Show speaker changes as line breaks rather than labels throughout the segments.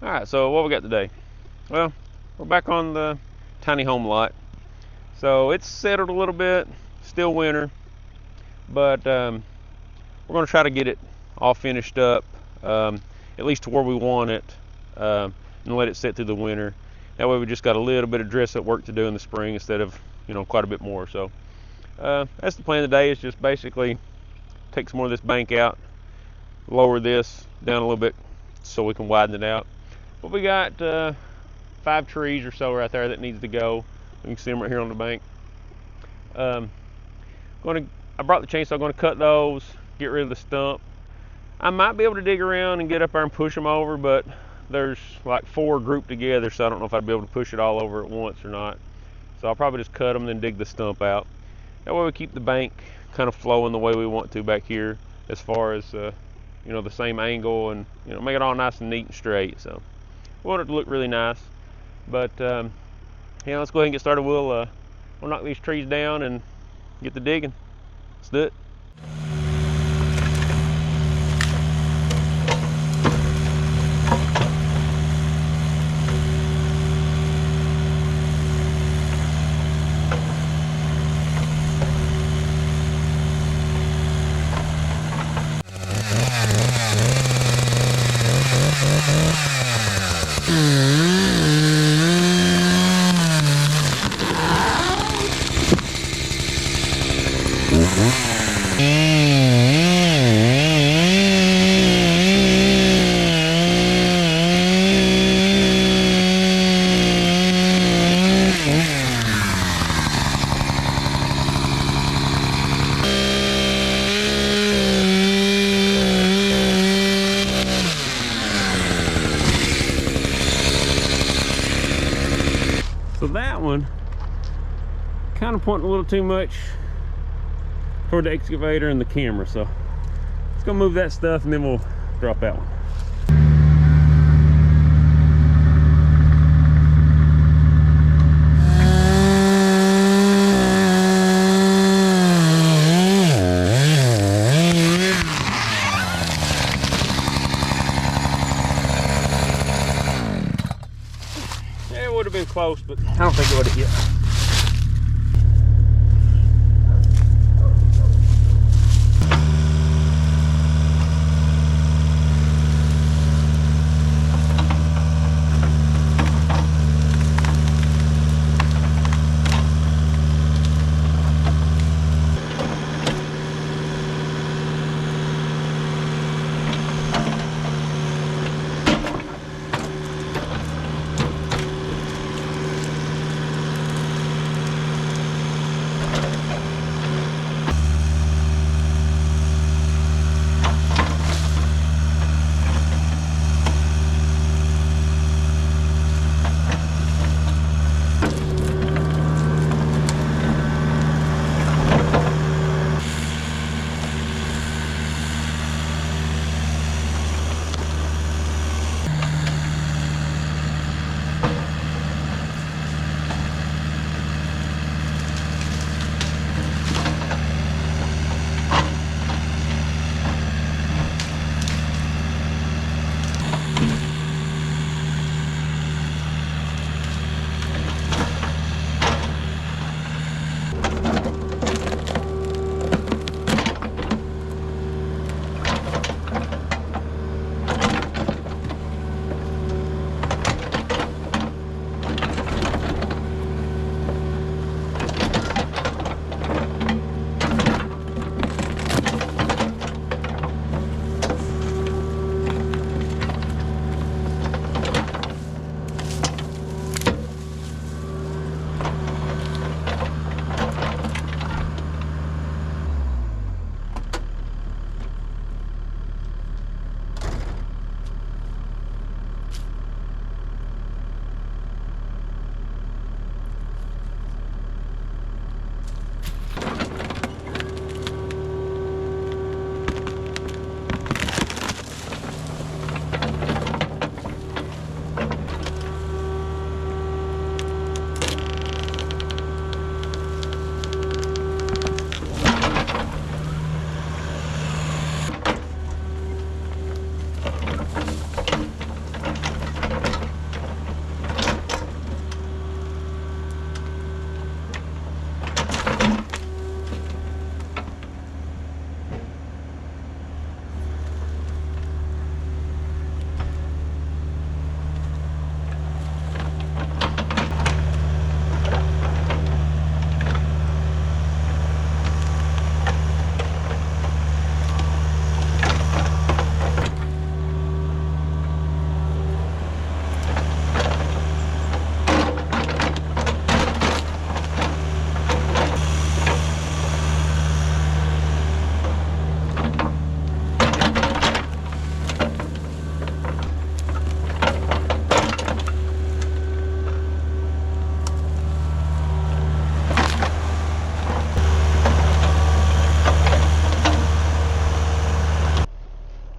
Alright, so what we got today? Well, we're back on the tiny home lot. So it's settled a little bit, still winter, but we're going to try to get it all finished up, at least to where we want it, and let it sit through the winter. That way we just got a little bit of dress-up work to do in the spring instead of, quite a bit more. So that's the plan today, is just basically take some more of this bank out, lower this down a little bit so we can widen it out. But we got 5 trees or so right there that needs to go. You can see them right here on the bank. I brought the chainsaw, going to cut those, get rid of the stump. I might be able to dig around and get up there and push them over, but there's like 4 grouped together, so I don't know if I'd be able to push it all over at once or not. So I'll probably just cut them and then dig the stump out. That way we keep the bank kind of flowing the way we want to back here, as far as the same angle, and make it all nice and neat and straight. So we want it to look really nice. But yeah, let's go ahead and get started. We'll knock these trees down and get the digging. Let's do it. So that one kind of pointing a little too much toward the excavator and the camera, so let's go move that stuff and then we'll drop that one. It would have been close, but I don't think it would have hit.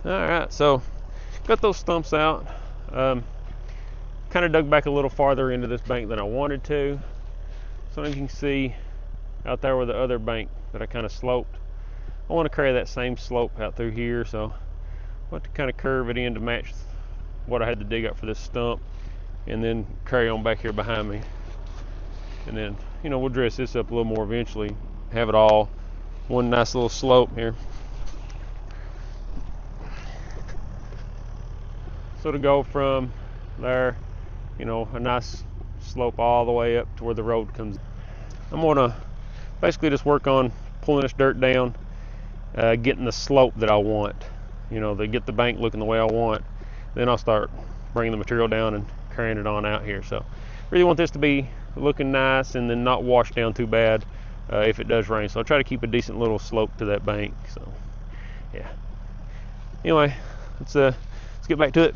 Alright, so got those stumps out. Kind of dug back a little farther into this bank than I wanted to. So you can see out there where the other bank that I kind of sloped, I want to carry that same slope out through here, so I want to kind of curve it in to match what I had to dig up for this stump, and then carry on back here behind me. And then, you know, we'll dress this up a little more eventually, have it all one nice little slope here. So to go from there, you know, a nice slope all the way up to where the road comes. I'm gonna basically just work on pulling this dirt down, getting the slope that I want, you know, to get the bank looking the way I want. Then I'll start bringing the material down and carrying it on out here. So really want this to be looking nice and then not washed down too bad if it does rain. So I'll try to keep a decent little slope to that bank. So yeah, anyway, let's get back to it.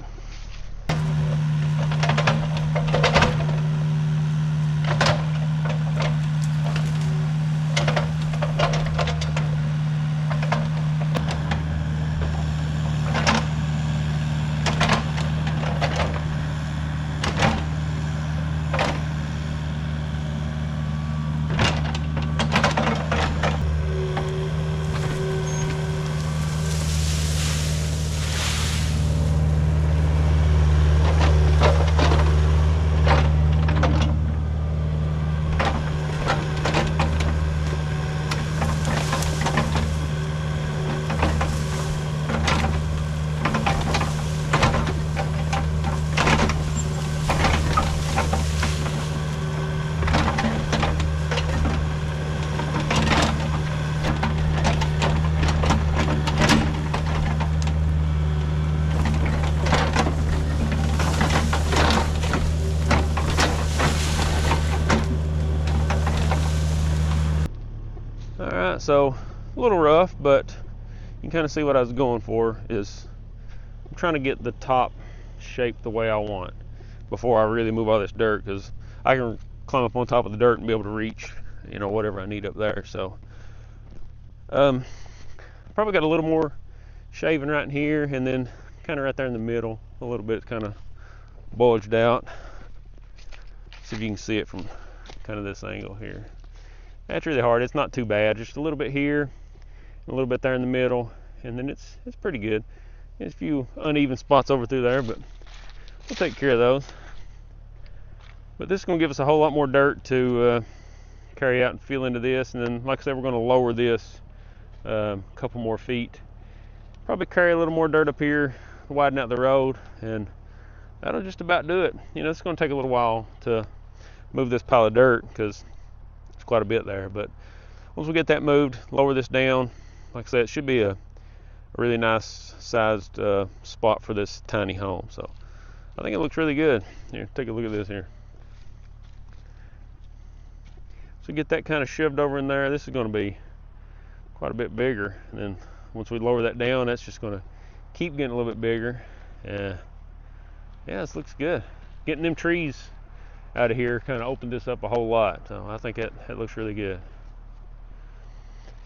Alright, so a little rough, but you can kind of see what I was going for is I'm trying to get the top shaped the way I want before I really move all this dirt, because I can climb up on top of the dirt and be able to reach, you know, whatever I need up there. So probably got a little more shaving right in here, and then kind of right there in the middle a little bit kind of bulged out. See if you can see it from kind of this angle here. That's really hard. It's not too bad. Just a little bit here, a little bit there in the middle, and then it's pretty good. There's a few uneven spots over through there, but we'll take care of those. But this is going to give us a whole lot more dirt to carry out and fill into this, and then, like I said, we're going to lower this a couple more feet. Probably carry a little more dirt up here, widen out the road, and that'll just about do it. You know, it's going to take a little while to move this pile of dirt because it's quite a bit there, but once we get that moved, lower this down, like I said, it should be a really nice sized spot for this tiny home. So I think it looks really good. Here, take a look at this here. So get that kind of shoved over in there. This is going to be quite a bit bigger, and then once we lower that down, that's just going to keep getting a little bit bigger. Yeah, this looks good. Getting them trees out of here kind of opened this up a whole lot, so I think that looks really good.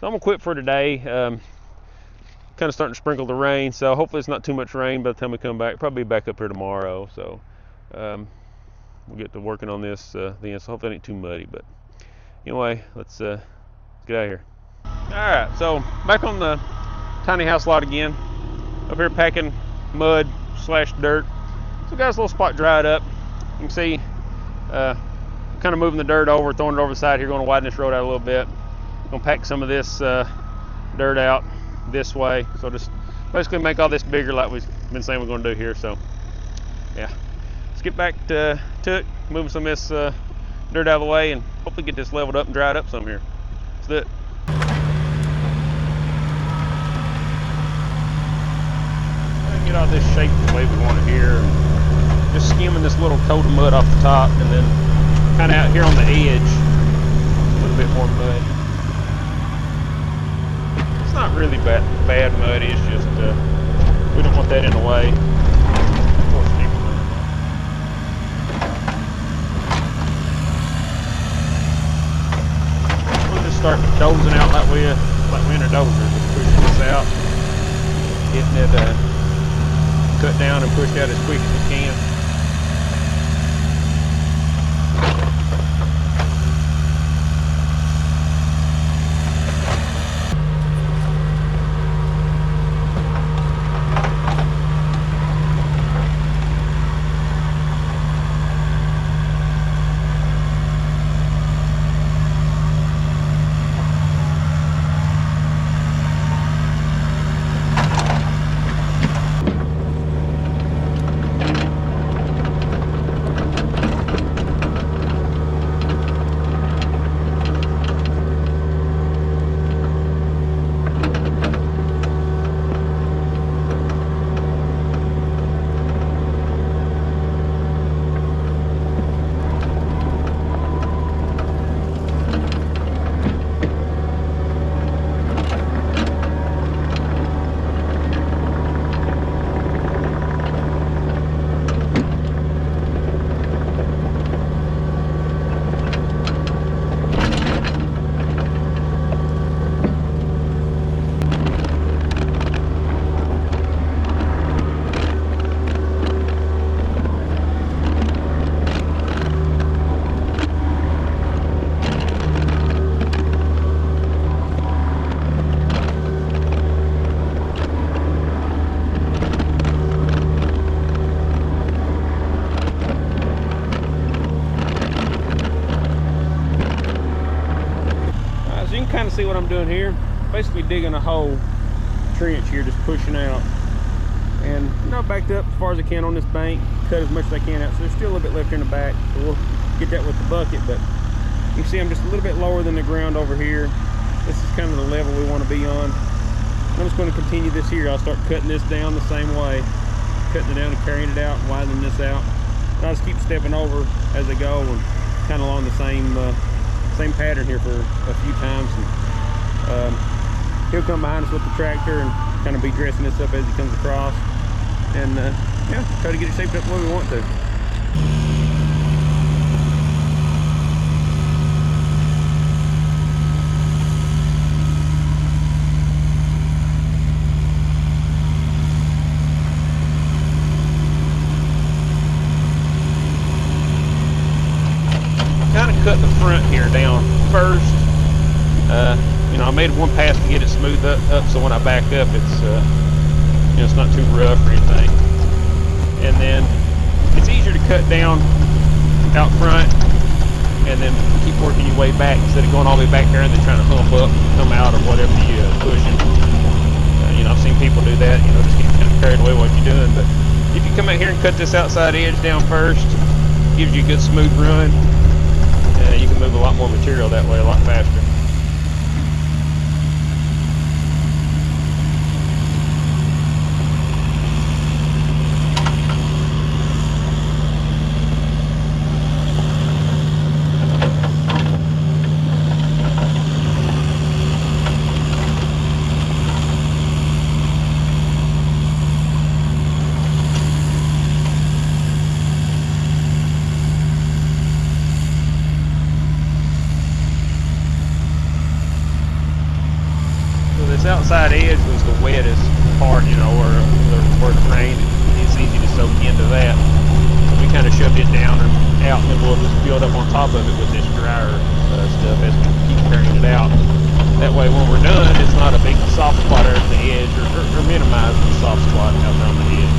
So I'm gonna quit for today. Kind of starting to sprinkle the rain, so hopefully it's not too much rain by the time we come back. Probably back up here tomorrow, so we'll get to working on this then. So hopefully it ain't too muddy. But anyway, let's get out of here. All right, so back on the tiny house lot again. Up here packing mud / dirt. So got this little spot dried up. You can see kind of moving the dirt over, throwing it over the side here, going to widen this road out a little bit. Gonna pack some of this dirt out this way, so just basically make all this bigger like we've been saying we're going to do here. So yeah, let's get back to it, moving some of this dirt out of the way, and hopefully get this leveled up and dried up some here. Let's do it. Get all this shape the way we want it here. Just skimming this little coat of mud off the top, and then kind of out here on the edge, a little bit more mud. It's not really bad mud, it's just we don't want that in the way. We'll just start dozing out like we in a dozer, just pushing this out, getting it cut down and push out as quick as we can. See what I'm doing here? Basically digging a hole, trench here, just pushing out, and backed up as far as I can on this bank, cut as much as I can out. So there's still a little bit left here in the back, so we'll get that with the bucket. But you can see I'm just a little bit lower than the ground over here. This is kind of the level we want to be on. I'm just going to continue this here. I'll start cutting this down the same way, cutting it down and carrying it out, widening this out. And I'll just keep stepping over as I go, and kind of along the same pattern here for a few times. And he'll come behind us with the tractor and kind of be dressing this up as he comes across, and yeah, try to get it shaped up the way we want to. Kind of cut the front here down first. I made one pass to get it smoothed up so when I back up, it's not too rough or anything. And then it's easier to cut down out front and then keep working your way back instead of going all the way back there and then trying to hump up, come out, or whatever you're pushing. I've seen people do that. Just get kind of carried away with what you're doing. But if you come out here and cut this outside edge down first, gives you a good smooth run. You can move a lot more material that way, a lot faster. Outside edge was the wettest part, where it rained. It's easy to soak into that. So we kind of shoved it down and out, and then we'll just build up on top of it with this drier stuff as we keep carrying it out. That way, when we're done, it's not a big soft spot at the edge, or minimize the soft spot out there on the edge.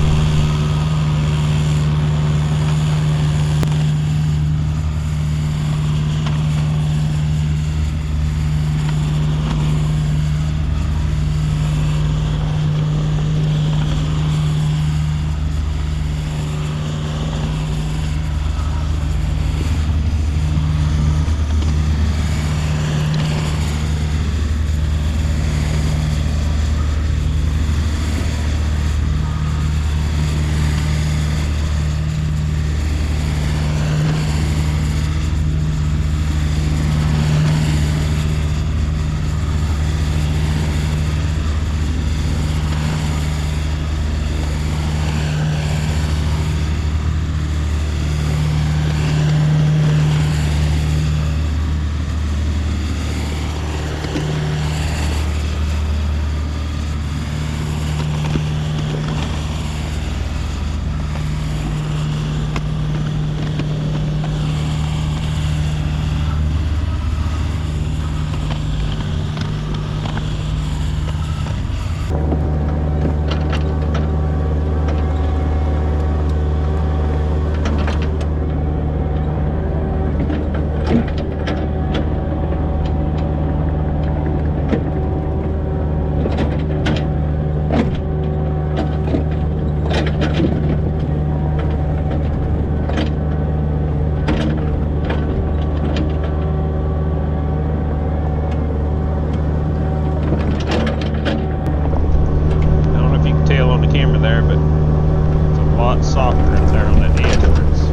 on the camera there, but it's a lot softer up there on that edge where it's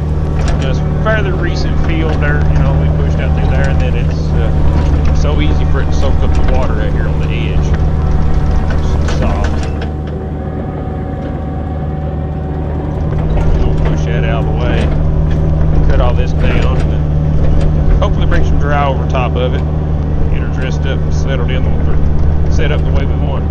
just fairly recent field dirt, you know, we pushed out through there, and then it's so easy for it to soak up the water out here on the edge. It's soft. We'll push that out of the way, cut all this down, and hopefully bring some dry over top of it, get her dressed up and settled in, or set up the way we want.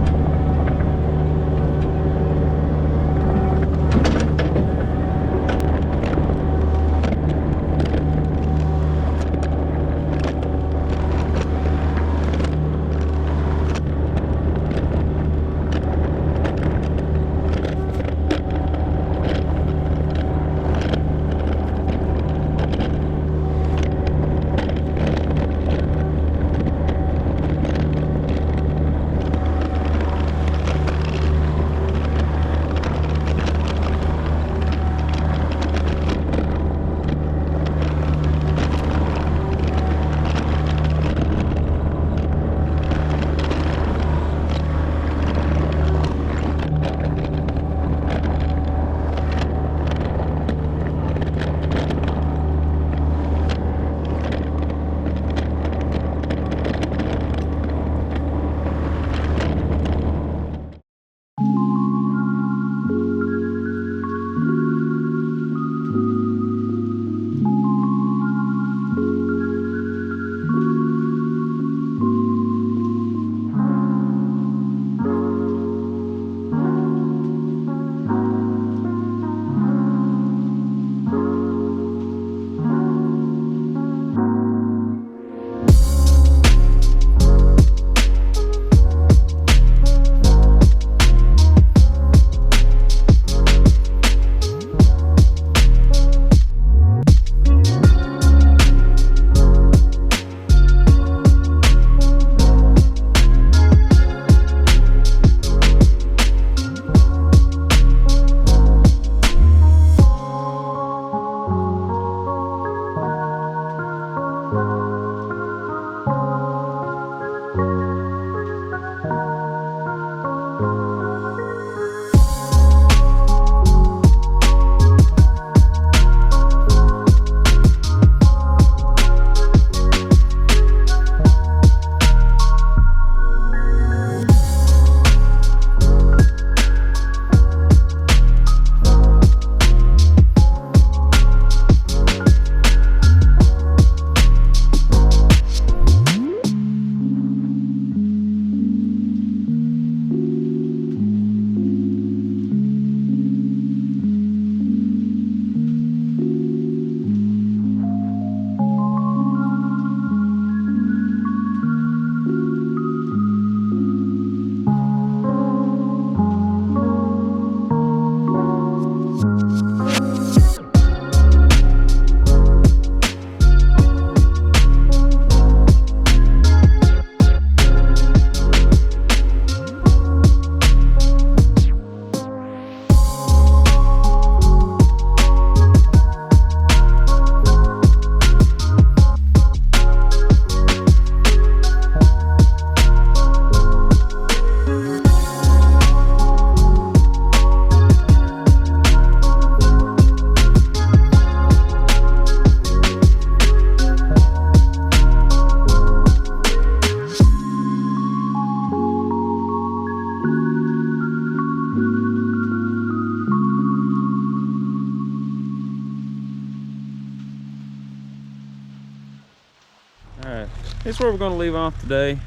Alright, this is where we're going to leave off today.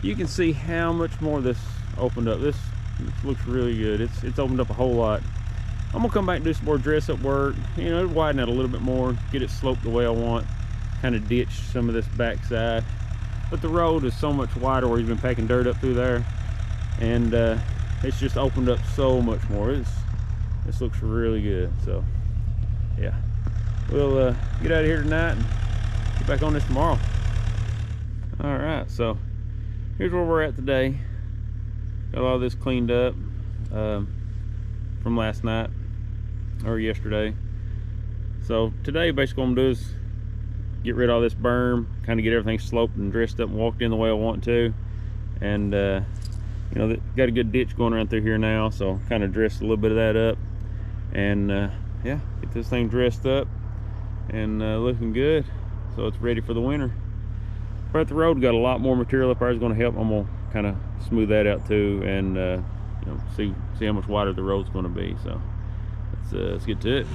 You can see how much more this opened up. This looks really good. It's opened up a whole lot. I'm going to come back and do some more dress up work, you know, widen it a little bit more, get it sloped the way I want, kind of ditch some of this backside. But the road is so much wider where he's been packing dirt up through there, and it's just opened up so much more. This looks really good. So yeah, we'll get out of here tonight and get back on this tomorrow. All right, so here's where we're at today. Got all this cleaned up from last night or yesterday. So today basically what I'm gonna do is get rid of all this berm, kind of get everything sloped and dressed up and walked in the way I want to, and you know, got a good ditch going around through here now, so kind of dressed a little bit of that up, and yeah, get this thing dressed up and looking good, so it's ready for the winter. But the road got a lot more material up there. Is going to help. I'm going to kind of smooth that out too, and you know, see how much wider the road's going to be. So let's get to it.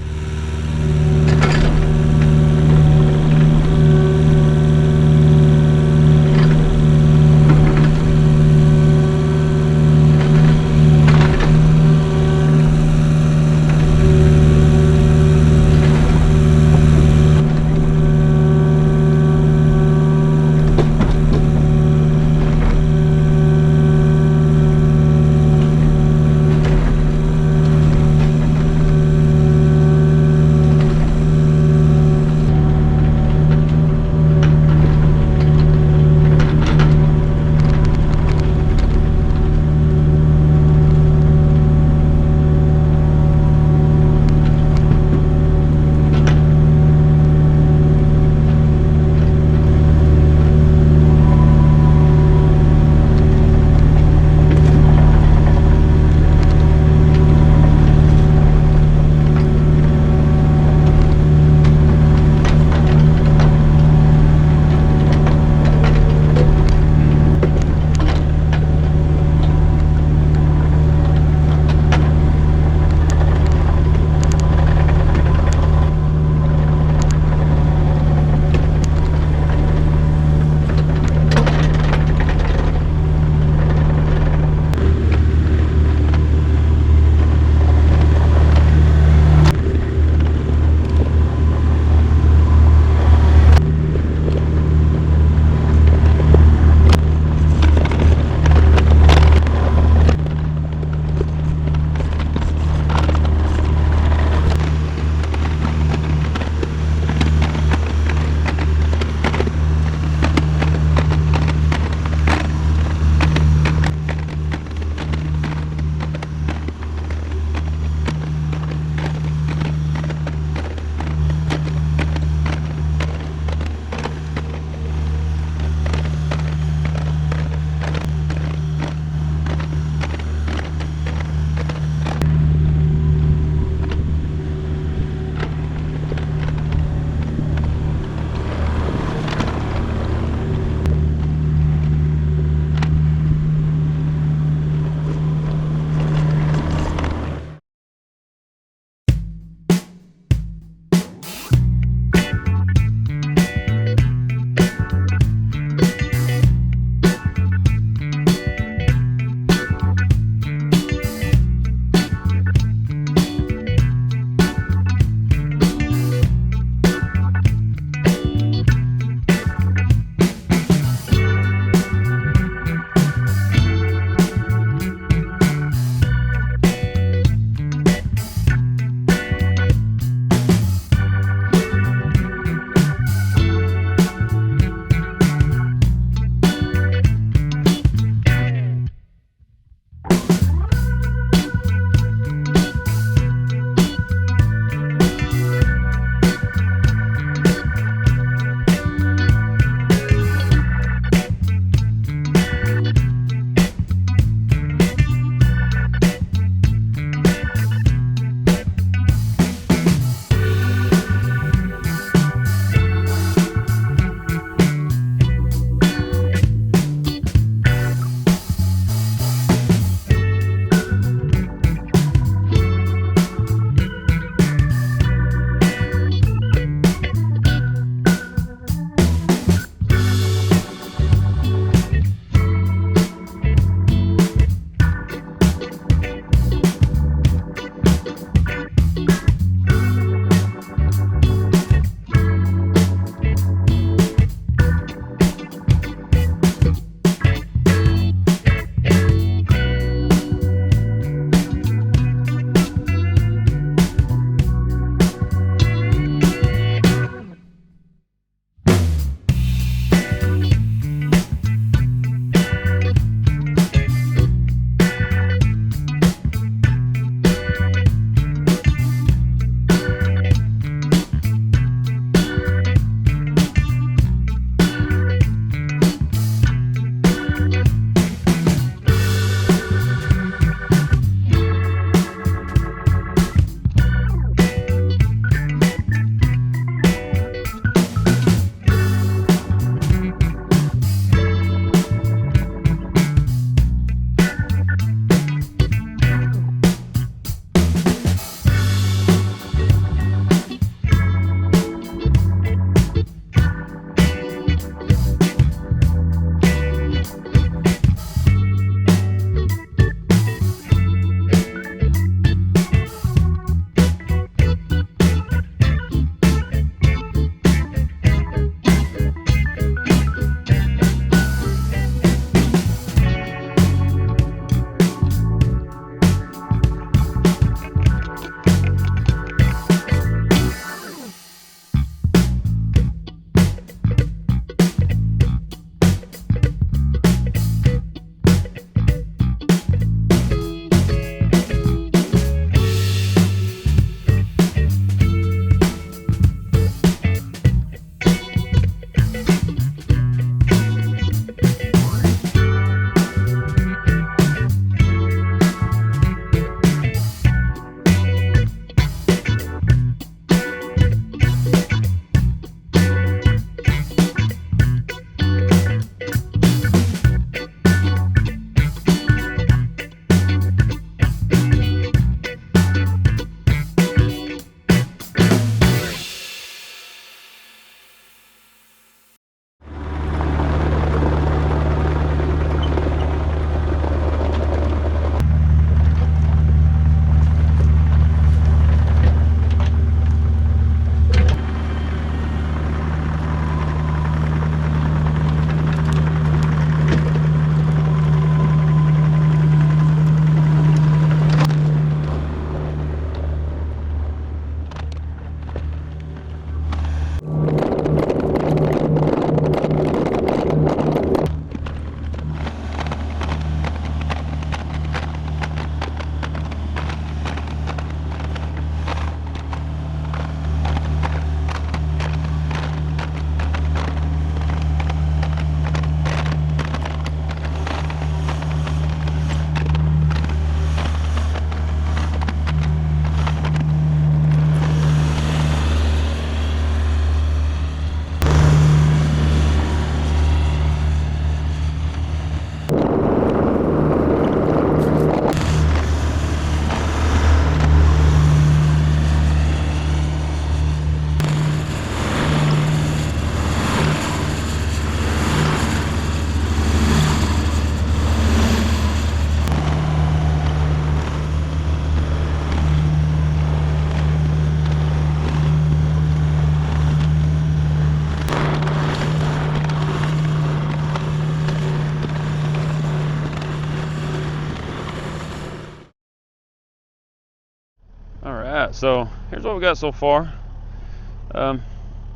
Alright, so here's what we got so far.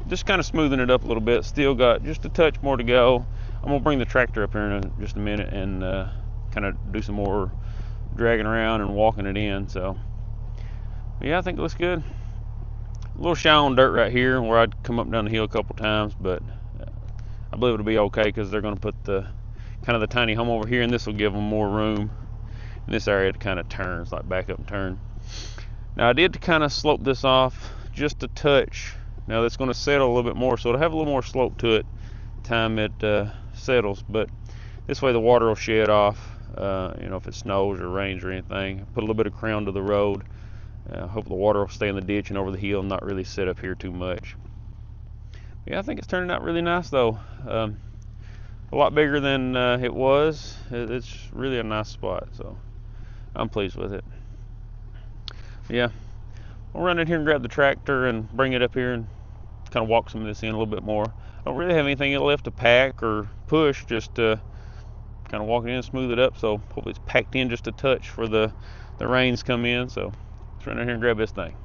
Just kind of smoothing it up a little bit. Still got just a touch more to go. I'm gonna bring the tractor up here in just a minute and kind of do some more dragging around and walking it in. So yeah, I think it looks good. A little shy on dirt right here where I'd come up and down the hill a couple times, but I believe it'll be okay because they're going to put the kind of the tiny home over here, and this will give them more room in this area to kind of turn, like back up and turn. Now I did kind of slope this off just a touch. Now that's going to settle a little bit more, so it'll have a little more slope to it time it settles, but this way the water will shed off, you know, if it snows or rains or anything. Put a little bit of crown to the road. Hope the water will stay in the ditch and over the hill and not really sit up here too much. Yeah, I think it's turning out really nice though. A lot bigger than it was. It's really a nice spot, so I'm pleased with it. Yeah, I'll run in here and grab the tractor and bring it up here and kind of walk some of this in a little bit more. I don't really have anything left to pack or push, just kind of walk it in and smooth it up, so hopefully it's packed in just a touch for the rains come in. So let's run in here and grab this thing.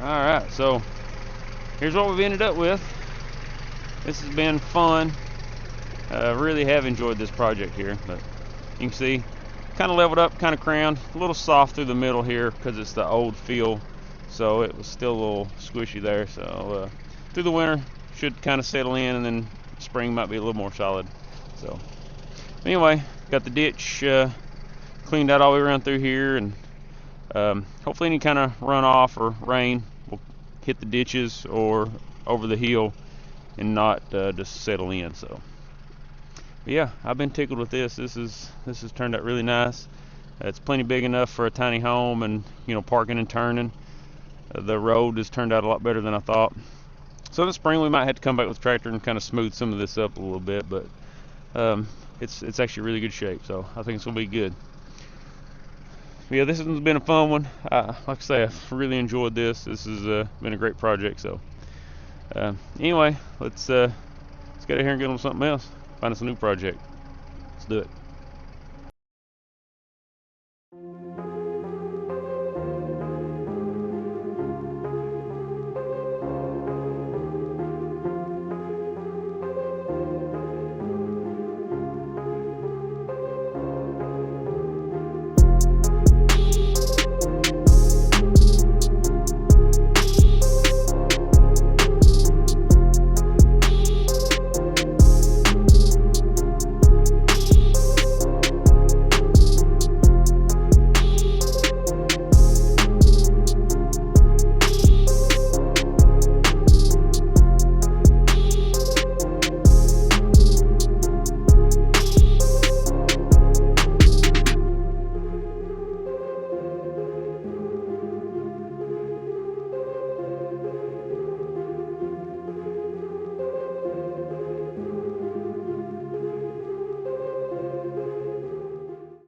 Alright, so here's what we've ended up with. This has been fun. Really have enjoyed this project here, but you can see kind of leveled up, kind of crowned, a little soft through the middle here because it's the old feel, so it was still a little squishy there. So through the winter should kind of settle in, and then spring might be a little more solid. So anyway, got the ditch cleaned out all the way around through here, and hopefully any kind of runoff or rain will hit the ditches or over the hill and not just settle in. So but yeah, I've been tickled with this. This has turned out really nice. It's plenty big enough for a tiny home, and you know, parking and turning. The road has turned out a lot better than I thought. So in the spring we might have to come back with the tractor and kind of smooth some of this up a little bit, but it's actually really good shape, so I think it's gonna be good. Yeah, this has been a fun one. Like I say, I've really enjoyed this. This has been a great project. So anyway, let's get out here and get on something else. Find us a new project. Let's do it.